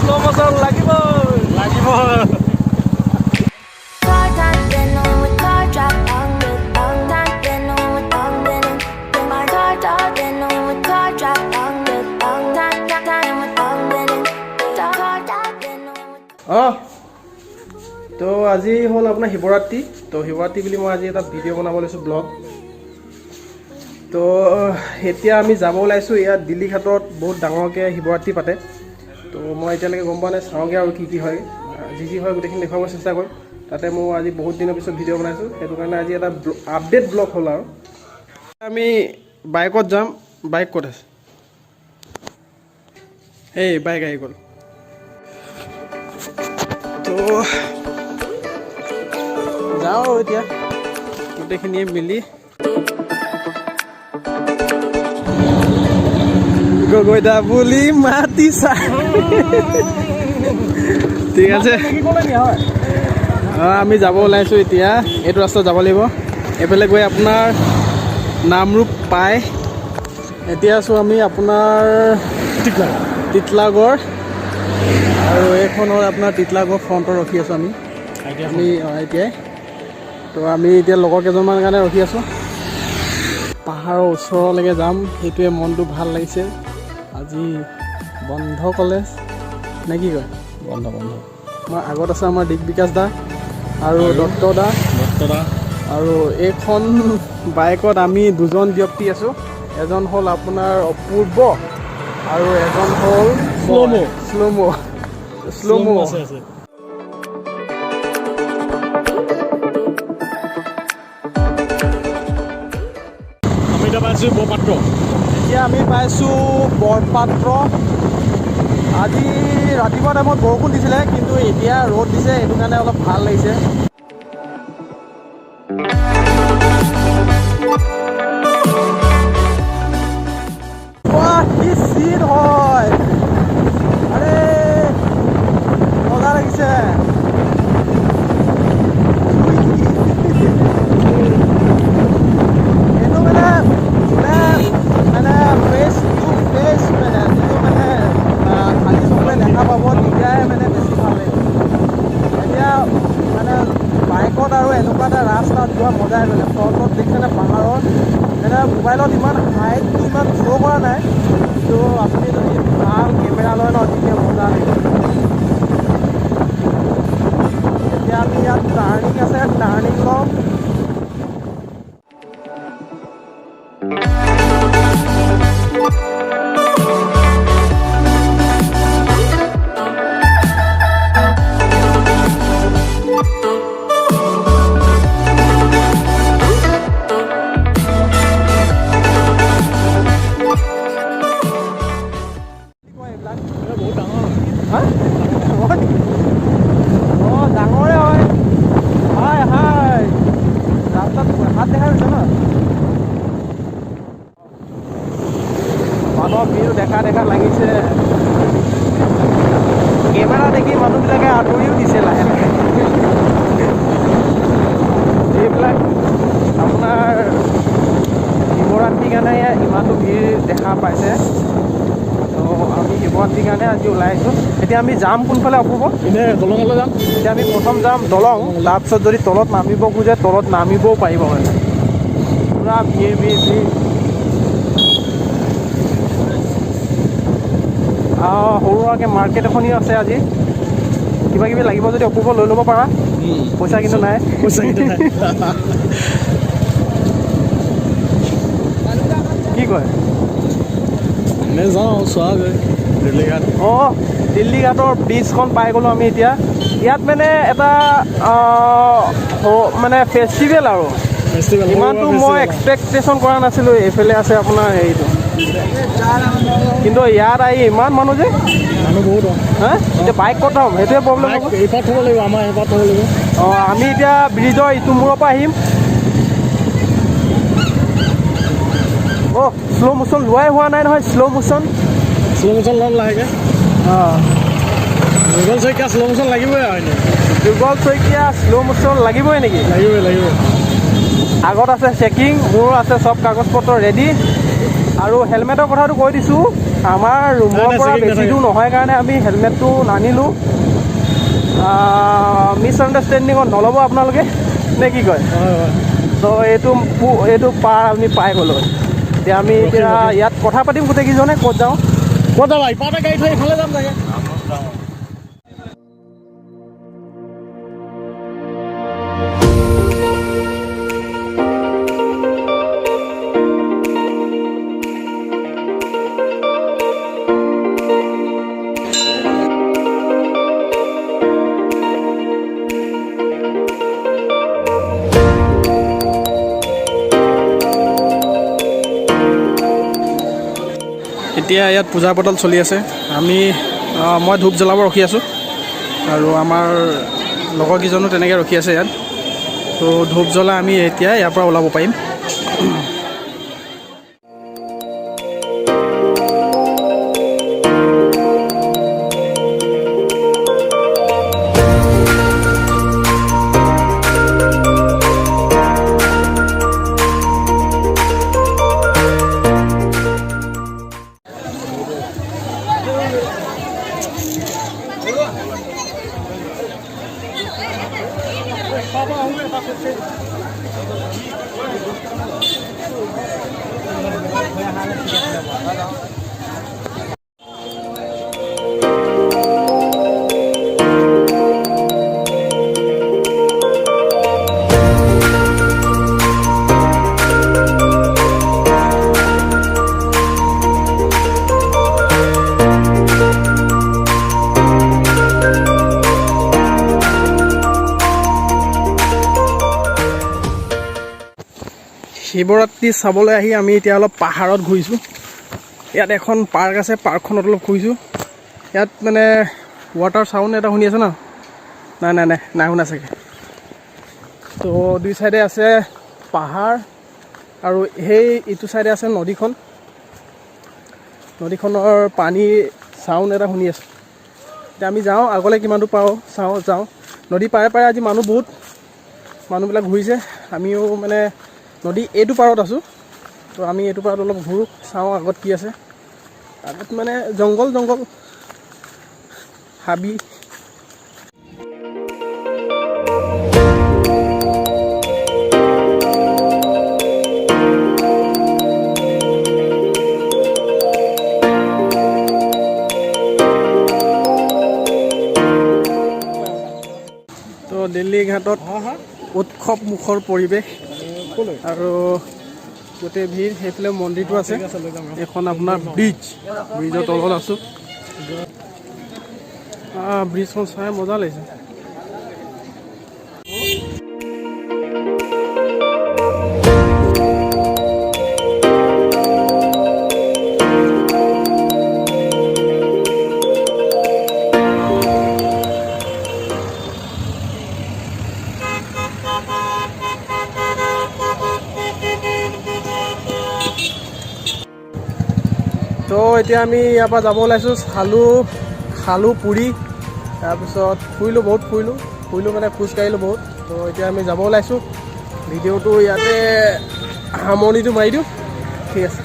Slow motion লাগিব লাগিব তো আজি হ'ল আপোনাৰ শিৱৰাত্ৰি তো শিৱৰাত্ৰি বুলি মই আজি এটা ভিডিঅ' বনাব লৈছোঁ ব্লগ তো এতিয়া আমি যাব ওলাইছোঁ ইয়াত দিল্লীঘাটত বহুত ডাঙৰকৈ শিৱৰাত্ৰি পাতে তো মই এতিয়ালৈকে গম পোৱা নাই চাওঁগৈ আৰু কি হয় যি হয় গোটেইখিনি দেখুৱাব চেষ্টা কৰিম তাতে মই আজি বহুত দিনৰ পিছত ভিডিঅ' বনাইছোঁ সেইটো কাৰণে আজি এটা আপডেট ব্লগ হ'ল আৰু আমি বাইকত যাম বাইক ক'ত আছে এই বাইক আহি গ'ল তো যাওঁ এতিয়া গোটেইখিনিয়ে মিলি গগৈদা বুলি মাতিছা ঠিক আছে আমি যাব ওলাইছোঁ এতিয়া এইটো ৰাস্তাত যাব লাগিব এইফালে গৈ আপোনাৰ নামৰূপ পায় এতিয়া আছোঁ আমি আপোনাৰ তিতলাগড় আৰু এইখন হ'ল আপোনাৰ তিতলাগড় ফ্ৰণ্টত ৰখি আছোঁ আমি এতিয়াই তো আমি এতিয়া লগৰ কেইজনমানৰ কাৰণে ৰখি আছোঁ পাহাৰৰ ওচৰলৈকে যাম সেইটোৱে মনটো ভাল লাগিছে আজি বন্ধ কলেজ নে কি কয় বন্ধ মই আগত আছে আমাৰ দিগবিকাশ দা আৰু দত্ত দা আৰু এইখন বাইকত আমি দুজন ব্যক্তি আছোঁ এজন হ'ল আপোনাৰ অপূৰ্ব আৰু এজন হ'ল শ্ল'মো আছে এতিয়া আমি পাইছোঁ বৰপাত্ৰ আজি ৰাতিপুৱা টাইমত বৰষুণ দিছিলে কিন্তু এতিয়া ৰ'দ দিছে সেইটো কাৰণে অলপ ভাল লাগিছে কি চিট হয় আৰে মজা লাগিছে এইটো মানে ফেচ টু ফেচ মানে যিটো মানে খালী চকুৰে দেখা পাব তেতিয়াই মানে বেছি ভাল লাগিব এতিয়া মানে বাইকত আৰু এনেকুৱা এটা ৰাস্তাত যোৱা মজাই বেলেগ ফ্ৰণ্টত দেখিছেনে পাহাৰৰ মানে মোবাইলত ইমান হাইটটো ইমান শ্ব' কৰা নাই কিন্তু আপুনি যদি ভাল কেমেৰা লয় ন তেতিয়া মজা লাগিব এতিয়া আমি ইয়াত টাৰ্ণিং আছে টাৰ্ণিং ল'ম ডাঙৰে হয় হাই ৰাস্তাত হাত দেখা হৈছে ন মানুহৰ ভিৰ দেখা লাগিছে কেমেৰা দেখি মানুহবিলাকে আঁতৰিও দিছে লাহে লাহে এইবিলাক আপোনাৰ শিৱৰাত্ৰিৰ কাৰণে ইমানটো ভিৰ দেখা পাইছে তো আমি শিৱৰাত্ৰিৰ কাৰণে আজি ওলাই আহিছোঁ এতিয়া আমি যাম কোনফালে অপূৰ্ব এনেই দলঙলৈ যাম এতিয়া আমি প্ৰথম যাম দলং তাৰপিছত যদি তলত নামিব খোজে তলত নামিবও পাৰিব মানে পূৰা ভিৰ সৰু সুৰাকৈ মাৰ্কেট এখনেই আছে আজি কিবা কিবি লাগিব যদি অপূৰ্ব লৈ ল'ব পাৰা পইচা কিন্তু নাই কি কয় যাওঁ চোৱাগৈ দিল্লীঘাট দিল্লীঘাটৰ ব্ৰিজখন পাই গ'লোঁ আমি এতিয়া ইয়াত মানে এটা মানে ফেষ্টিভেল আৰু ইমানটো মই এক্সপেক্টেশ্যন কৰা নাছিলোঁ এইফালে আছে আপোনাৰ হেৰিটো কিন্তু ইয়াত আহি ইমান মানুহ যে মানুহ বহুত হা এতিয়া বাইক ক'ত থ'ম সেইটোৱে প্ৰব্লেম হ'ব এইপাত থ'ব লাগিব আমাৰ এইপাত থ'ব লাগিব আমি এতিয়া ব্ৰিজৰ ইটো মূৰৰ পৰা আহিম শ্ল' মোশ্যন লোৱাই হোৱা নাই নহয় শ্ল' মোশ্যন ল'ম লাহেকৈ যুগল শইকীয়া শ্ল' মোশ্যন লাগিবই আৰু যুগল শইকীয়া শ্ল' মোশ্যন লাগিবই নেকি লাগিবই আগত আছে চেকিং মোৰ আছে চব কাগজ পত্ৰ ৰেডি আৰু হেলমেটৰ কথাটো কৈ দিছোঁ আমাৰ ৰুমৰ পৰা বেছি দূৰ নহয় কাৰণে আমি হেলমেটটো নানিলোঁ। মিছআণ্ডাৰষ্টেণ্ডিঙত নল'ব আপোনালোকে, নে কি কয়? তো এইটো পাৰ আমি পাই গ'লোঁ। এতিয়া আমি ইয়াত কথা পাতিম গোটেইকেইজনে, ক'ত যাওঁ। ক'ত যাবা? ইপাৰতে গাড়ী থৈ এইফালে যাম চাগে। এতিয়া ইয়াত পূজা পতাল চলি আছে। মই ধূপ জ্বলাব ৰখি আছোঁ আৰু আমাৰ লগৰকেইজনো তেনেকৈ ৰখি আছে ইয়াত। তো ধূপ জ্বলাই আমি এতিয়া ইয়াৰ পৰা ওলাব পাৰিম। শিৱৰাত্ৰি চাবলৈ আহি আমি এতিয়া অলপ পাহাৰত ঘূৰিছোঁ। ইয়াত এখন পাৰ্ক আছে, পাৰ্কখনত অলপ ঘূৰিছোঁ। ইয়াত মানে ৱাটাৰ চাউণ্ড এটা শুনি আছে ন? নাই শুনা চাগে। তো দুই চাইডে আছে পাহাৰ আৰু ইটো চাইডে আছে নদীখন। নদীখনৰ পানী চাউণ্ড এটা শুনি আছোঁ। এতিয়া আমি যাওঁ, আগলৈ কিমান দূৰ পাওঁ যাওঁ। নদী পাৰে পাৰে আজি মানুহবিলাক ঘূৰিছে। আমিও মানে নদী এইটো পাৰত আছোঁ। তো আমি এইটো পাৰত অলপ ঘূৰোঁ, চাওঁ আগত কি আছে। আগত মানে জংঘল হাবি। তো দিল্লী ঘাটত উৎসৱ মুখৰ পৰিৱেশ আৰু গোটেই ভিৰ। সেইফালে মন্দিৰটো আছে, এইখন আপোনাৰ ব্ৰিজৰ তলত আছোঁ। ব্ৰিজখন চাই মজা লাগিছে। তো এতিয়া আমি ইয়াৰ পৰা যাব ওলাইছোঁ। খালোঁ পুৰি, তাৰপিছত বহুত ফুৰিলোঁ মানে খোজকাঢ়িলোঁ বহুত। তো এতিয়া আমি যাব ওলাইছোঁ। ভিডিঅ'টো ইয়াতে সামৰণিটো মাৰি দিওঁ, ঠিক আছে।